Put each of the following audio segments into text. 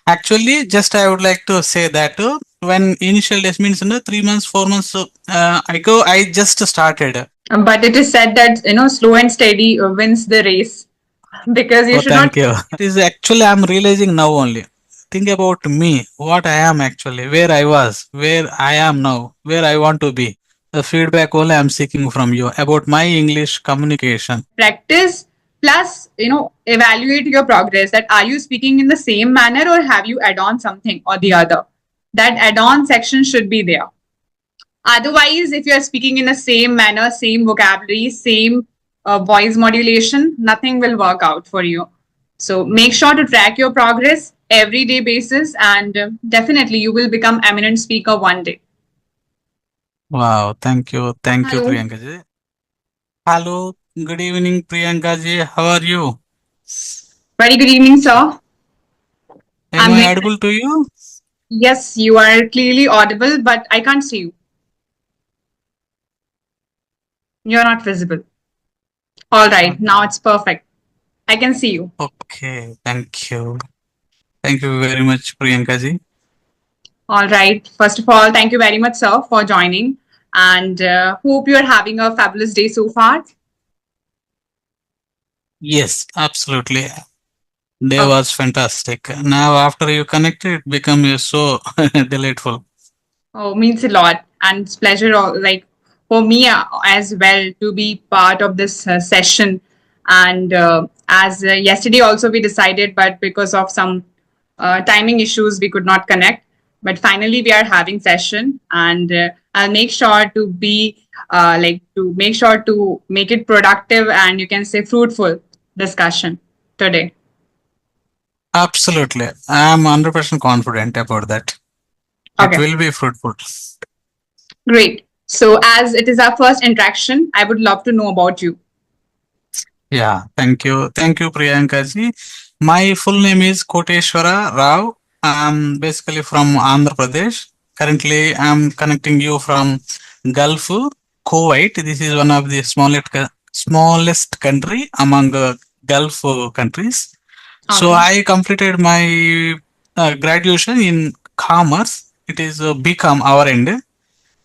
Actually, just I would like to say that when initial days means 3 months, 4 months ago, I just started. But it is said that slow and steady wins the race because you Oh, should not. thank you. It is actually I'm realizing now only. Think about me, what I am actually, where I was, where I am now, where I want to be. The feedback only I'm seeking from you about my English communication. Practice plus evaluate your progress, that are you speaking in the same manner or have you add on something or the other. That add on section should be there. Otherwise, if you are speaking in the same manner, same vocabulary, same voice modulation, nothing will work out for you. So make sure to track your progress everyday basis, and definitely you will become eminent speaker one day. Wow, thank you, Hello. Priyanka ji. Hello, good evening, Priyanka ji. How are you? Very good evening, sir. Am I'm I doing. audible to you? Yes, you are clearly audible, but I can't see you. You're not visible. All right, now it's perfect. I can see you. Okay, thank you. Thank you very much, Priyanka ji. All right. First of all, thank you very much, sir, for joining. And hope you're having a fabulous day so far. Yes, absolutely. Day Okay. was fantastic. Now, after you connected, it become so delightful. Oh, means a lot. And it's pleasure, like for me as well, to be part of this session. And as yesterday also we decided, but because of some timing issues, we could not connect. But finally, we are having session, and I'll make sure to be to make sure to make it productive and you can say fruitful discussion today. Absolutely. I am 100% confident about that. It Okay, will be fruitful. great. So as it is our first interaction, I would love to know about you. Yeah, thank you. Thank you, Priyanka ji. My full name is Koteshwara Rao. I'm basically from Andhra Pradesh. Currently, I'm connecting you from Gulf, Kuwait. This is one of the smallest country among Gulf countries. So Okay. I completed my graduation in commerce. It is BCom our end.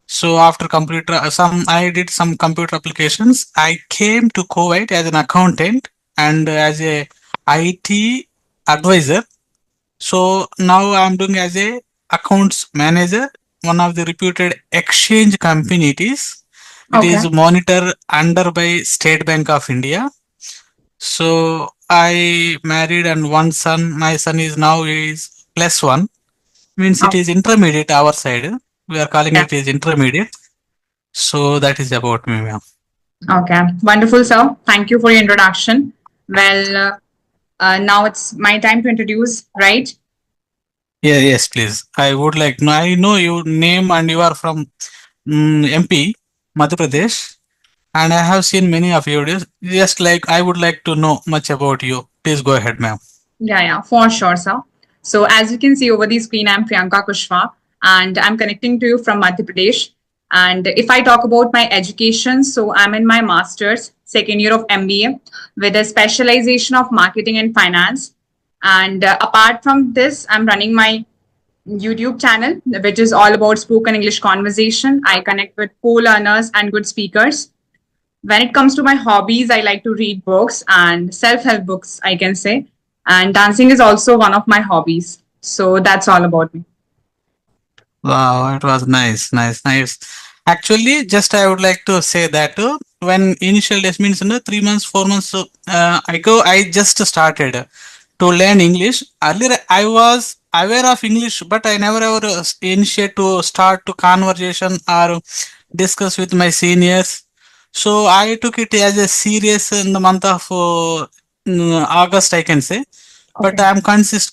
So after computer, I did some computer applications. I came to Kuwait as an accountant and as a IT advisor. So now I'm doing as a accounts manager. One of the reputed exchange company it is. It Okay. is monitored under by State Bank of India. So I married and one son. My son is now is plus one. Means it Oh, is intermediate our side. We are calling yeah. it is intermediate. So that is about me, ma'am. Okay. Wonderful, sir. Thank you for your introduction. Well, now it's my time to introduce, right? Yeah, yes, please. I would like. No, I know your name and you are from MP, Madhya Pradesh, and I have seen many of your videos. Just like I would like to know much about you. Please go ahead, ma'am. Yeah, for sure, sir. So as you can see over the screen, I'm Priyanka Kushwah, and I'm connecting to you from Madhya Pradesh. And if I talk about my education, so I'm in my master's second year of MBA with a specialization of marketing and finance. And apart from this, I'm running my YouTube channel, which is all about spoken English conversation. I connect with co-learners and good speakers. When it comes to my hobbies, I like to read books and self-help books, I can say. And dancing is also one of my hobbies. So that's all about me. Wow, it was nice, nice, nice. Actually, just I would like to say that when initial days means 3 months, 4 months ago, I just started to learn English. Earlier, I was aware of English, but I never ever initiate to start to conversation or discuss with my seniors. So I took it as a serious in the month of August, I can say. But Okay. I'm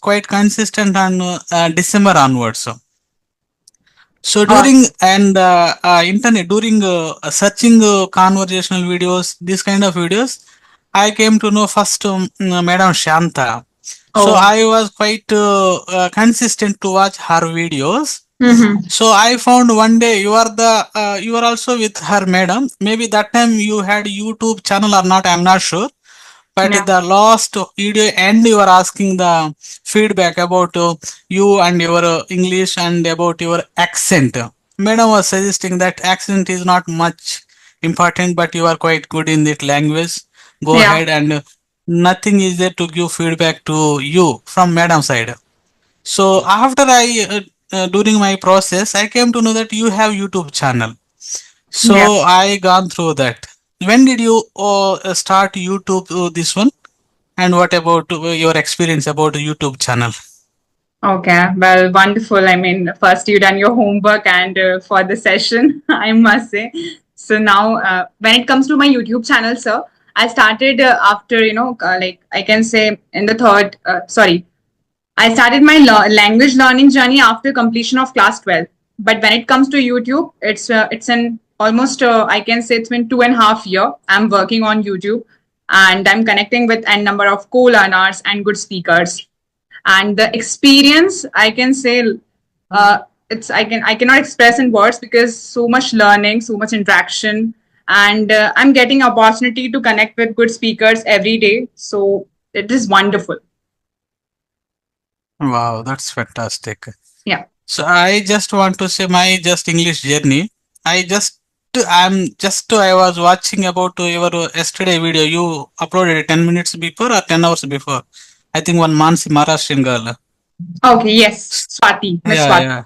quite consistent on December onwards. So Uh, during and internet during searching conversational videos, this kind of videos, I came to know first Madam Shanta. So oh. I was quite consistent to watch her videos. Mm-hmm. So I found one day you are also with her, madam. Maybe that time you had YouTube channel or not, I'm not sure. but Yeah. in the last video and you are asking the feedback about you and your English and about your accent. Madam was suggesting that accent is not much important, but you are quite good in that language. Go Yeah. ahead, and nothing is there to give feedback to you from madam side. So after during my process, I came to know that you have YouTube channel. So Yeah. I gone through that. When did you start YouTube this one? And what about your experience about YouTube channel? Okay, well, wonderful. I mean, first you done your homework and for the session, I must say. So now, when it comes to my YouTube channel, sir, I started after, like I can say in the third, sorry, I started my language learning journey after completion of class 12. But when it comes to YouTube, it's an almost I can say it's been 2.5 years. I'm working on YouTube, and I'm connecting with a number of co-learners and good speakers. And the experience, I can say, it's I cannot express in words because so much learning, so much interaction, and I'm getting opportunity to connect with good speakers every day. So it is wonderful. Wow, that's fantastic. Yeah. So I just want to say my just English journey. I just I was watching about your yesterday video. You uploaded 10 minutes before or 10 hours before. I think one Mansi Maharashtrian girl. Okay, yes, Swati, Miss Yeah,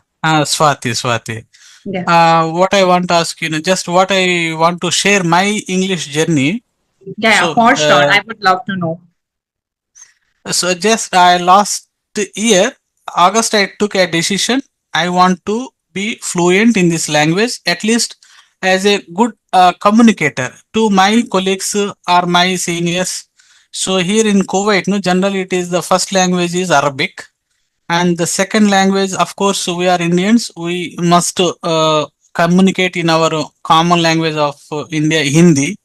Swati. yeah. Swati. Yeah, What I want to ask you, just what I want to share my English journey. yeah, So, for sure. I would love to know. just I last year, August, I took a decision. I want to be fluent in this language, at least as a good communicator to my colleagues or my seniors. So here in Kuwait, no, generally it is the first language is Arabic, and the second language, of course, we are Indians. We must communicate in our common language of India, Hindi.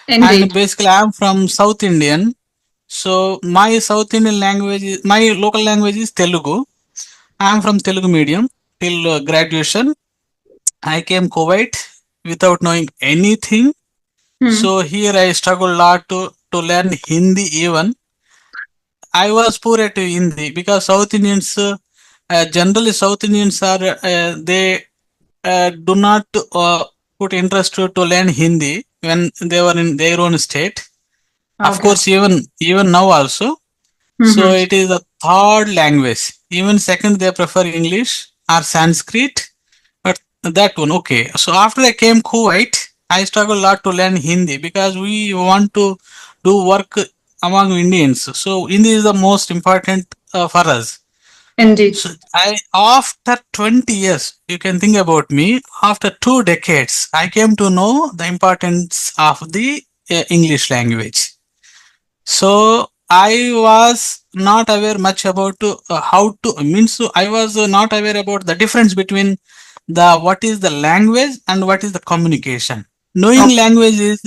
And Indeed. basically, I'm from South Indian, so my South Indian language, my local language is Telugu. I am from Telugu medium till graduation. I came Kuwait without knowing anything. Hmm. So here I struggled a lot to learn Hindi even. I was poor at Hindi because South Indians, generally South Indians are, they do not put interest to learn Hindi when they were in their own state. Of Okay. course, even now also. So Mm-hmm. it is a third language. Even second, they prefer English or Sanskrit. But that one, okay. So after I came Kuwait, I struggled a lot to learn Hindi because we want to do work among Indians. So Hindi is the most important for us. Indeed. So I, after 20 years, you can think about me. After 2 decades, I came to know the importance of the English language. So I was not aware much about how to means. So I was not aware about the difference between the what is the language and what is the communication. Knowing Okay. language is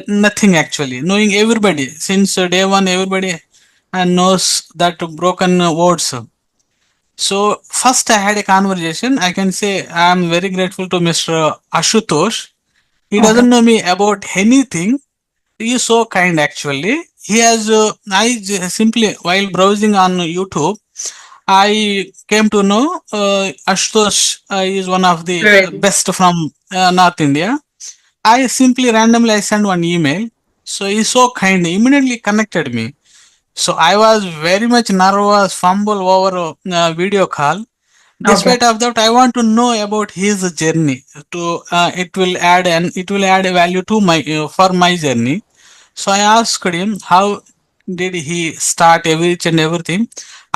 nothing actually. Knowing everybody since day one, everybody knows that broken words. So first I had a conversation. I can say I am very grateful to Mr. Ashutosh. He Okay. doesn't know me about anything. He is so kind actually. He has simply while browsing on YouTube, I came to know Ashutosh is one of the Really. best from North India. I simply randomly I sent one email. So he's so kind. He immediately connected me. So I was very much nervous, fumble over video call. Okay. Despite of that, I want to know about his journey. To it will add a value to my for my journey. So I asked him how did he start each and everything.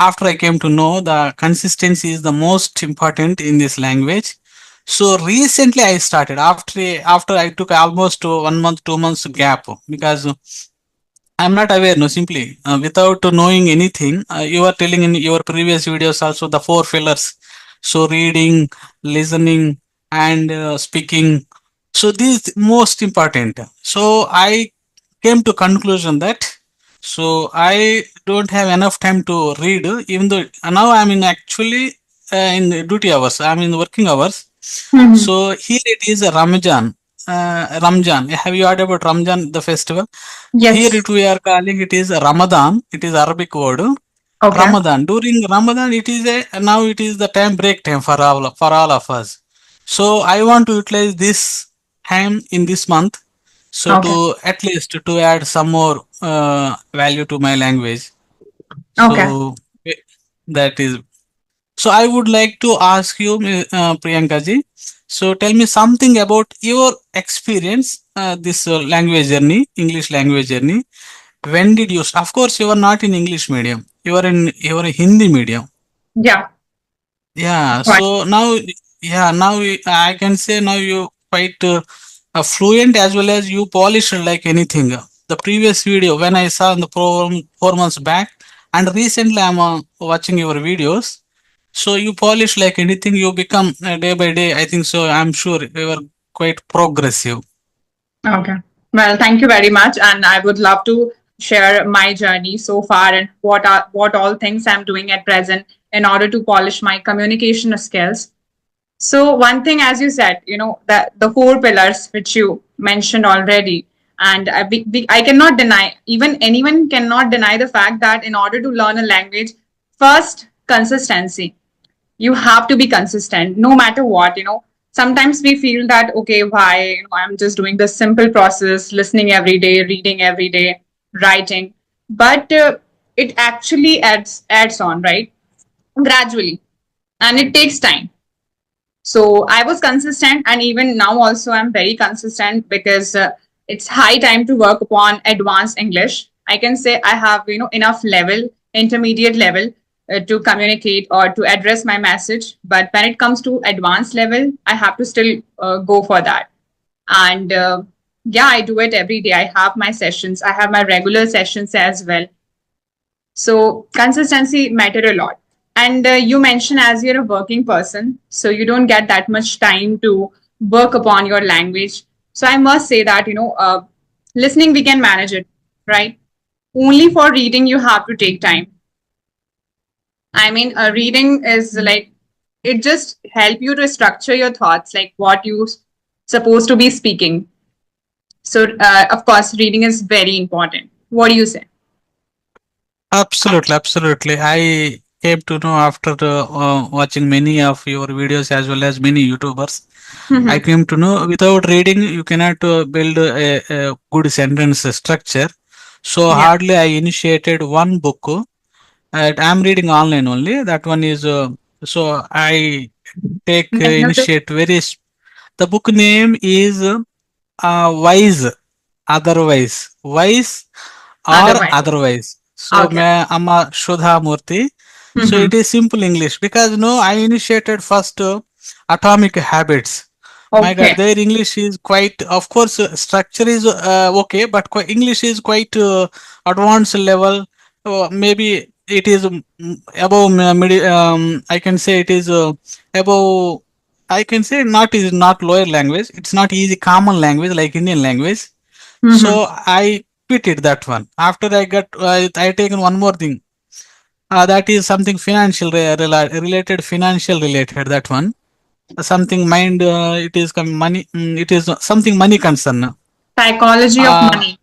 After I came to know the consistency is the most important in this language. So recently I started after I took almost 1 month, 2 months gap because I'm not aware, no, simply without knowing anything. You are telling in your previous videos also the four pillars. So reading, listening, and speaking. So this most important. So I came to conclusion that so I don't have enough time to read, even though now I'm in actually in duty hours. I'm in working hours. Mm-hmm. So here it is a Ramadan. Ramjan. Have you heard about Ramjan, the festival? Here Yes. it we are calling it is Ramadan. It is Arabic word. Okay. Ramadan. During Ramadan, it is a now it is the time break time for all of us. So I want to utilize this time in this month. So Okay. to at least to add some more value to my language. Okay. So that is. So I would like to ask you, Priyanka ji. So tell me something about your experience, this language journey, English language journey. When did you? Of course, you are not in English medium. You are in Hindi medium. Yeah. Yeah. Right. So now, yeah, now I can say now you quite fluent as well as you polished like anything. The previous video when I saw in the program 4 months back, and recently I'm watching your videos. So you polish like anything. You become day by day. I think so. I'm sure you are quite progressive. Okay. Well, thank you very much, and I would love to share my journey so far and what all things I'm doing at present in order to polish my communication skills. So one thing, as you said, that the four pillars which you mentioned already, and I cannot deny, even anyone cannot deny the fact that in order to learn a language, first consistency. You have to be consistent, no matter what. Sometimes we feel that okay, why? I'm just doing this simple process, listening every day, reading every day, writing, but it actually adds on, right? Gradually, and it takes time. So I was consistent, and even now also I'm very consistent because it's high time to work upon advanced English. I can say I have enough level, intermediate level, to communicate or to address my message. But when it comes to advanced level, I have to still go for that. And yeah, I do it every day. I have my sessions. I have my regular sessions as well. So consistency matter a lot. And you mentioned as you're a working person, so you don't get that much time to work upon your language. So I must say that listening we can manage it, right? Only for reading you have to take time. I mean, reading is like it just help you to structure your thoughts, like what you supposed to be speaking. So of course, reading is very important. What do you say? Absolutely, absolutely. I came to know after watching many of your videos as well as many YouTubers. I came to know without reading you cannot build a good sentence structure. So Yeah. hardly I initiated one book. I'm reading online only. That one is so I take Name of the initiate very. The book name is Wise Otherwise. Wise or otherwise. otherwise. So Okay. मैं Amma Shudha Murthy. So it is simple English because no, I initiated first atomic habits. My God, Okay. their English is quite, of course, structure is okay, but English is quite advanced level. Maybe it is above I can say it is above. I can say not is not lower language. It's not easy common language like Indian language. Mm-hmm. So I quitted that one. After I got, I taken one more thing. That is something financial related, financial related. That one something mind. It is money. It is something money concern. Psychology of Uh, money.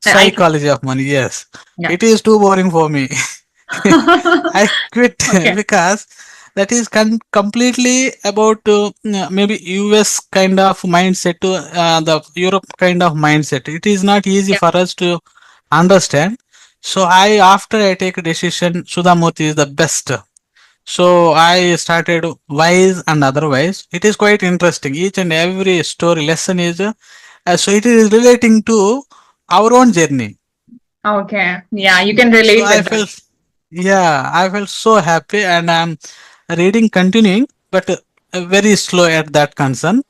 I think. Psychology of money. Yes, Yeah. it is too boring for me. I quit Okay. because that is completely about maybe US kind of mindset to the Europe kind of mindset. It is not easy Yeah. for us to understand. So I after I take a decision, Sudhamurthy is the best. So I started wise and otherwise. It is quite interesting. Each and every story lesson is so it is relating to our own journey. Okay. Yeah, you can So relate I with that. felt, yeah, I felt so happy, and I'm reading continuing, but very slow at that concern.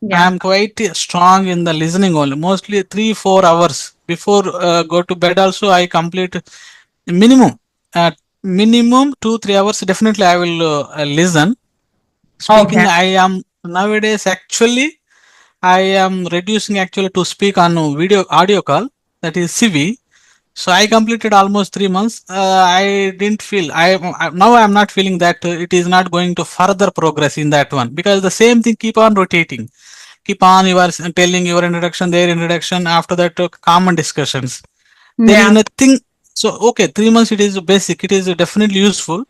I Yeah. am quite strong in the listening only, mostly 3 4 hours before go to bed. Also, I complete minimum, minimum 2 3 hours. Definitely, I will listen. Speaking, Okay. I am nowadays actually I am reducing actually to speak on video audio call, that is CV. So I completed almost 3 months. I didn't feel now I am not feeling that it is not going to further progress in that one because the same thing keep on rotating. keep on you are telling your introduction, their introduction. After that, common discussions. There is Yeah. nothing. So okay, 3 months it is basic. It is definitely useful.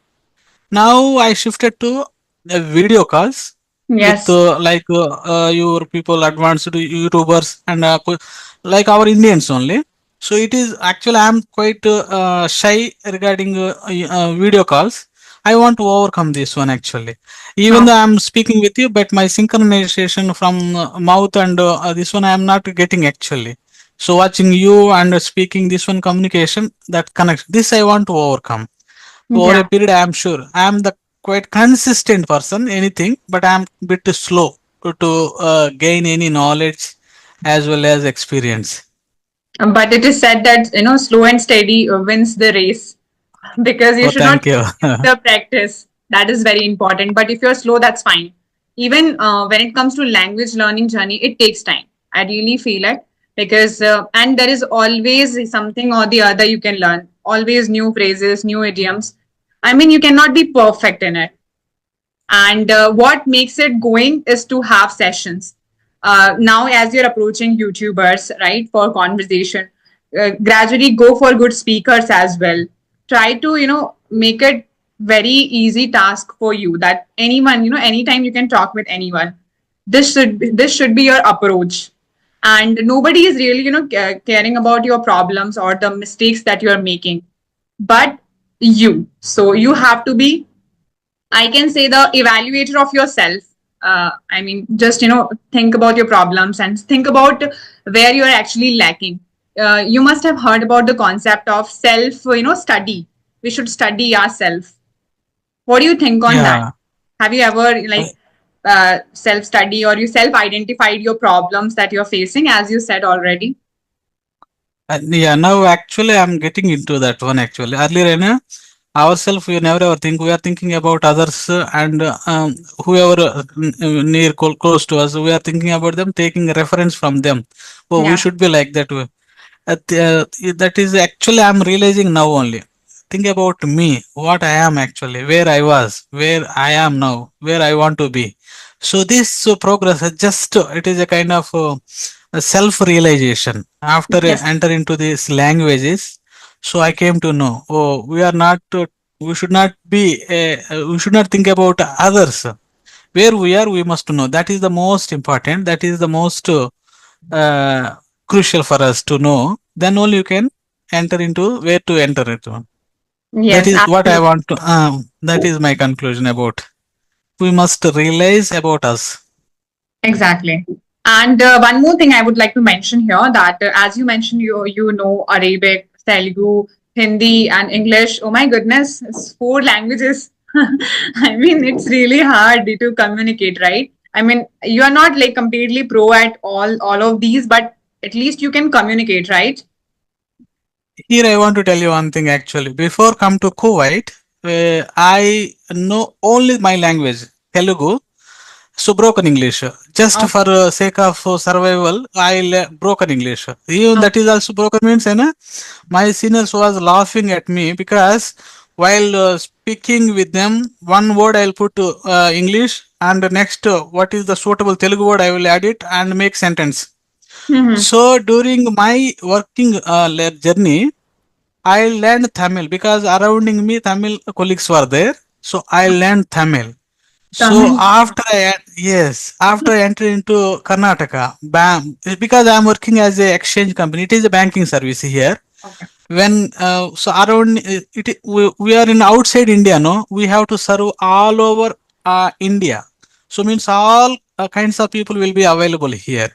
Now I shifted to video calls with Yes. your people advanced YouTubers and like our Indians only. So it is actually I'm quite shy regarding video calls. I want to overcome this one actually. Even Oh, though I'm speaking with you, but my synchronization from mouth and this one I am not getting actually. So watching you and speaking this one communication that connects. This I want to overcome over a yeah. period. I am sure I am the quite consistent person anything, but I am bit slow to gain any knowledge as well as experience. But it is said that, slow and steady wins the race, because you Oh, should not thank you. skip the practice. That is very important. But if you're slow, that's fine. Even when it comes to language learning journey, it takes time. I really feel it, because and there is always something or the other you can learn. Always new phrases, new idioms. I mean, you cannot be perfect in it. And what makes it going is to have sessions. Now, as you're approaching YouTubers, right, for conversation, gradually go for good speakers as well. Try to, make it very easy task for you, that anyone, anytime you can talk with anyone. This should be your approach. And nobody is really, caring about your problems or the mistakes that you are making, but you. So you have to be, I can say, the evaluator of yourself. I mean, just, think about your problems and think about where you're actually lacking. You must have heard about the concept of self, study. We should study ourselves. What do you think on that? Yeah. Have you ever Uh, self study, or you self identified your problems that you're facing, as you said already? yeah, now actually I'm getting into that one actually. Earlier, ourselves we never ever think, we are thinking about others and whoever near close to us, we are thinking about them, taking reference from them. Oh, we Yeah. should be like that way. That is actually I'm realizing now only. Think about me, what I am actually, where I was, where I am now, where I want to be. So this progress is just it is a kind of a self realization after Yes. enter into these languages. So I came to know, oh, we are not we should not be we should not think about others. Where we are, we must know. That is the most important, that is the most uh, crucial for us to know. Then only you can enter into where to enter it on. That Yes, is what I absolutely. want to that is my conclusion about, we must realize about us. Exactly. And one more thing I would like to mention here, that as you mentioned, you know Arabic, Telugu, Hindi, and English. Oh my goodness, it's four languages. I mean, it's really hard to communicate, right? I mean, you are not like completely pro at all of these, but at least you can communicate, right? Here I want to tell you one thing actually. Before come to Kuwait, I know only my language, Telugu. So broken English. Just for Okay. sake of survival, broken English. Even that is Okay. also broken means, my seniors was laughing at me because while speaking with them, one word I'll put English, and the next what is the suitable Telugu word I will add it and make sentence. Mm-hmm. So during my working journey, I learned Tamil because surrounding me Tamil colleagues were there. So I learned Tamil. So Tamil. yes, after I entered into Karnataka, bam, because I'm working as a exchange company, it is a banking service here. Okay. When so around we are in outside India, no, we have to serve all over India. So means all kinds of people will be available here.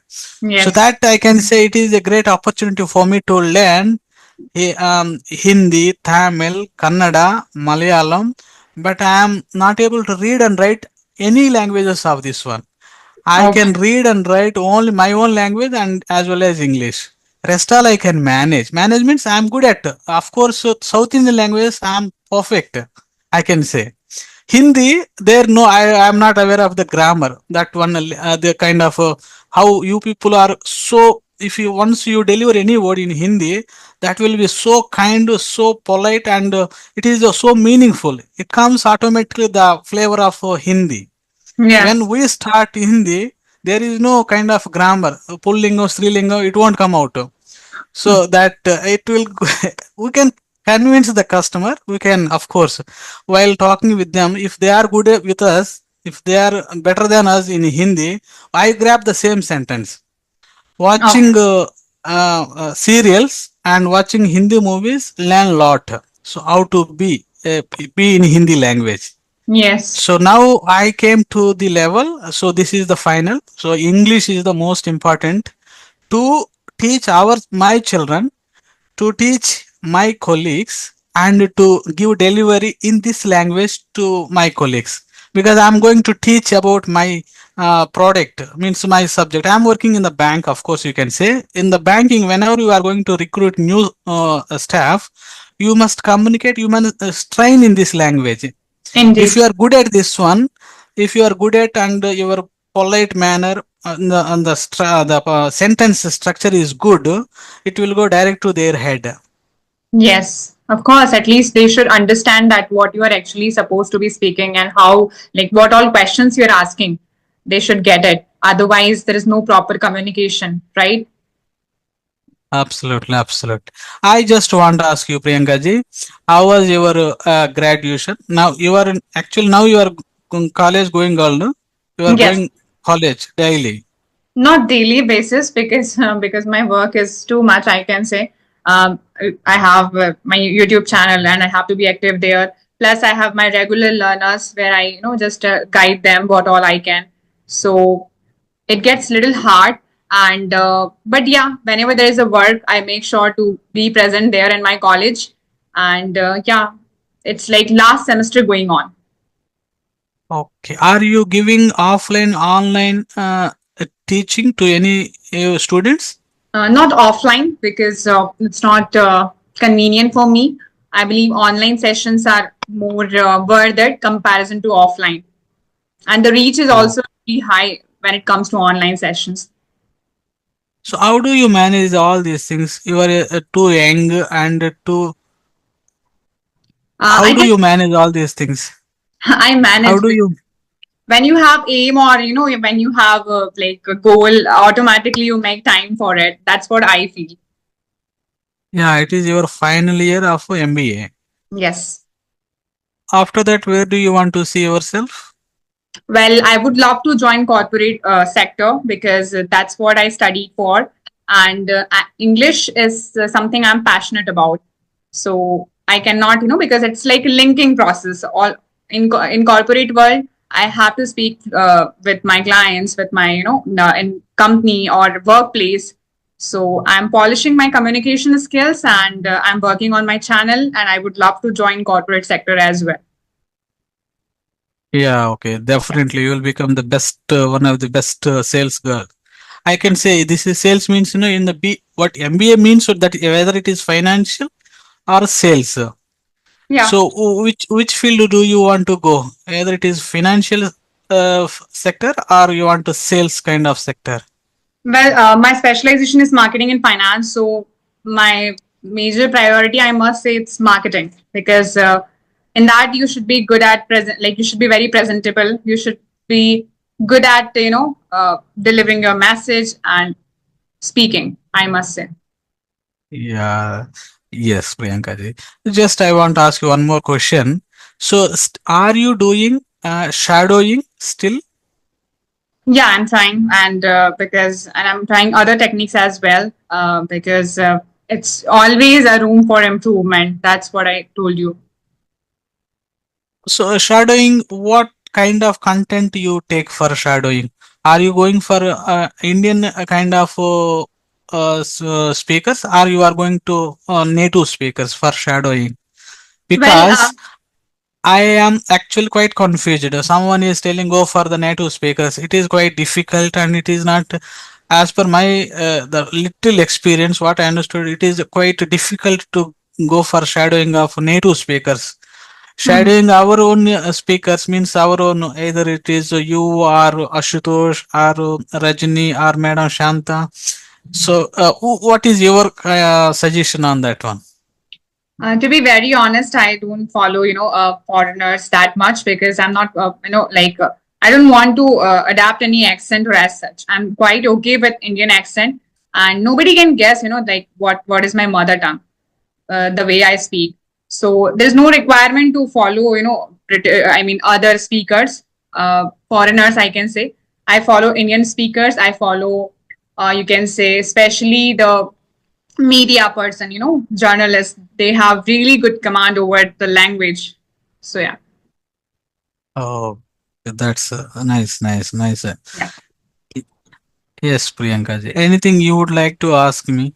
So Yes. that I can say it is a great opportunity for me to learn Hindi, Tamil, Kannada, Malayalam, but I am not able to read and write any languages of this one. I can Okay. read and write only my own language and as well as English. Rest all I can manage. Manage means I am good at. Of course, South Indian languages I am perfect. I can say. Hindi, there no, I am not aware of the grammar. That one, the kind of how you people are so. If you once you deliver any word in Hindi, that will be so kind, so polite, and it is so meaningful. It comes automatically the flavor of Hindi. Yeah. When we start Hindi, there is no kind of grammar, pullingo, strilingo, it won't come out. So that it will we can convince the customer. We can, of course, while talking with them, if they are good with us, if they are better than us in Hindi, I grab the same sentence. Watching Okay. serials and watching Hindi movies learn lot. So how to be in Hindi language. Yes. So now I came to the level, so this is the final. So English is the most important to teach our my children, to teach my colleagues, and to give delivery in this language to my colleagues, because I'm going to teach about my product, means my subject. I'm working in the bank, of course. You can say in the banking, whenever you are going to recruit new staff, you must communicate, you must train in this language. If Indeed. you are good at this one, if you are good at, and your polite manner, the sentence structure is good, it will go direct to their head. Yes, of course. At least they should understand that what you are actually supposed to be speaking and how, like, what all questions you're asking. They should get it. Otherwise, there is no proper communication, right? Absolutely, absolutely. I just want to ask you, Priyanka ji, how was your graduation? Now you are in, actually now you are college going, girl, no? You are Yes. going college daily. Not daily basis because my work is too much, I can say. um, I have my YouTube channel and I have to be active there, plus I have my regular learners where I just guide them what all I can. So it gets little hard, and but yeah, whenever there is a work, I make sure to be present there in my college. And yeah, it's like last semester going on. Okay. Are you giving offline, online teaching to any students? Not offline because it's not convenient for me. I believe online sessions are more worth it comparison to offline, and the reach is Oh. also really high when it comes to online sessions. So how do you manage all these things? You are too young and too. How I do can you manage all these things? I How manage do you? when you have aim, or when you have like a goal, automatically you make time for it. That's what I feel. Yeah, it is your final year of MBA. Yes. After that, where do you want to see yourself? Well, I would love to join corporate sector because that's what I studied for, and English is something I'm passionate about. So I cannot, because it's like a linking process. All in corporate world, I have to speak with my clients, with my in company or workplace. So I'm polishing my communication skills, and I'm working on my channel, and I would love to join corporate sector as well. Yeah, okay, definitely you will become the best, one of the best sales girl. I can say this is sales means, in the B, what MBA means, so that whether it is financial or sales. Yeah. So which field do you want to go? Either it is financial sector, or you want a sales kind of sector. Well, my specialization is marketing and finance. So my major priority, I must say, it's marketing because in that you should be good at present. Like you should be very presentable. You should be good at delivering your message and speaking. I must say. Yeah. Yes, Priyanka ji. Just I want to ask you one more question. So are you doing shadowing still? Yeah, I'm trying, and I'm trying other techniques as well because it's always a room for improvement. That's what I told you. So shadowing, what kind of content you take for shadowing? Are you going for Indian kind of speakers, or you are going to native speakers for shadowing? Well, Because I am actually quite confused. Someone is telling go for the native speakers. It is quite difficult, and it is not, as per my the little experience. What I understood, it is quite difficult to go for shadowing of native speakers. Shadowing our own speakers means our own, either it is you or Ashutosh or Rajni or Madam Shanta. So, what is your suggestion on that one? To be very honest, I don't follow, foreigners that much because I'm not, I don't want to adapt any accent or as such. I'm quite okay with Indian accent, and nobody can guess, like what is my mother tongue, the way I speak. So there's no requirement to follow, I mean, other speakers, foreigners, I can say. I follow Indian speakers. I follow, you can say, especially the media person, journalists. They have really good command over the language. So yeah, Oh, that's nice, nice, nice. yeah. Yes, Priyanka ji. Anything you would like to ask me?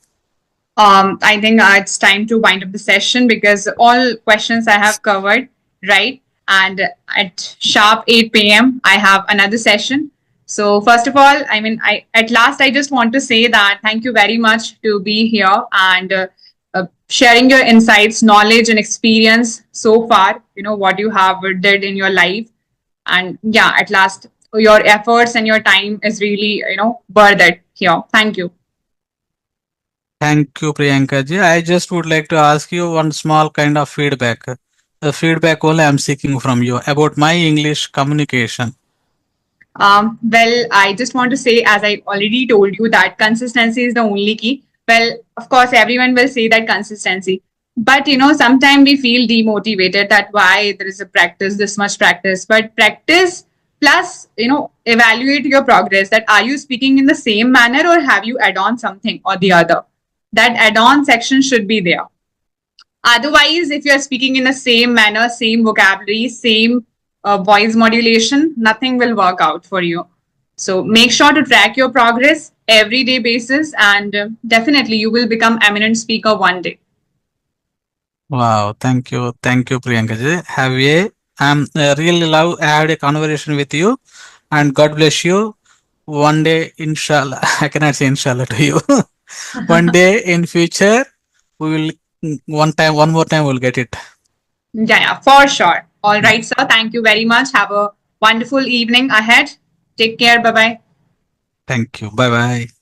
I think it's time to wind up the session because all questions I have covered, right? And at sharp 8 p.m., I have another session. So first of all, I mean, I at last I just want to say that thank you very much to be here and sharing your insights, knowledge, and experience so far. What you have did in your life, and yeah, at last your efforts and your time is really worth it here. Thank you. Thank you, Priyanka ji. I just would like to ask you one small kind of feedback. The feedback only I'm seeking from you about my English communication. Well, I just want to say, as I already told you, that consistency is the only key. Well, of course, everyone will say that consistency. But, sometimes we feel demotivated that why there is a practice, this much practice. But practice plus, evaluate your progress that are you speaking in the same manner or have you add on something or the other? That add on section should be there. Otherwise, if you're speaking in the same manner, same vocabulary, same voice modulation, nothing will work out for you. So make sure to track your progress everyday basis, and definitely you will become eminent speaker one day. Wow, thank you, Priyanka ji. Have a really love had a conversation with you, and God bless you. One day, inshallah, I cannot say inshallah to you. One day in future, we will one more time, we'll get it. Yeah, yeah, for sure. All Yeah. right, sir. Thank you very much. Have a wonderful evening ahead. Take care. Bye bye. Thank you. Bye bye.